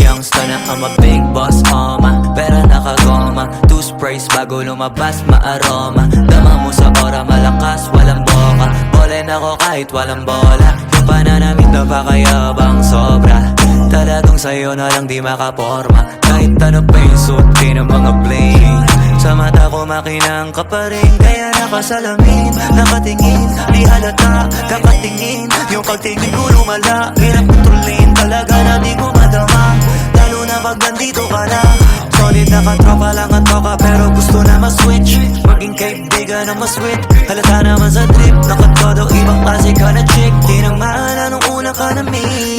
Youngster na I'm a big boss, pera nakagoma, 2 sprays bago lumabas maaroma. Dama mo sa ora, malakas, walang boka. Bolen ako kahit walang bola. Yung pananamit na pakayabang sobra. Talagang sa'yo na lang di makaporma. Kahit ano pa yung suot, di ng mga bling. Sa mata ko makinang ka pa rin, kaya nakasalamin, nakatingin, di halata, kakatingin. Yung pagtingin ko lumala, hirap kontrolin, talaga na di ko madama. Lalo na pag nandito ka na. Solid na katropa lang ang toka, pero gusto na ma-switch. Maging kaibigan na ma-sweet, halata naman sa trip. Nakatodo, ibang klase ka na chick. Di nang mahala nung una ka na meet.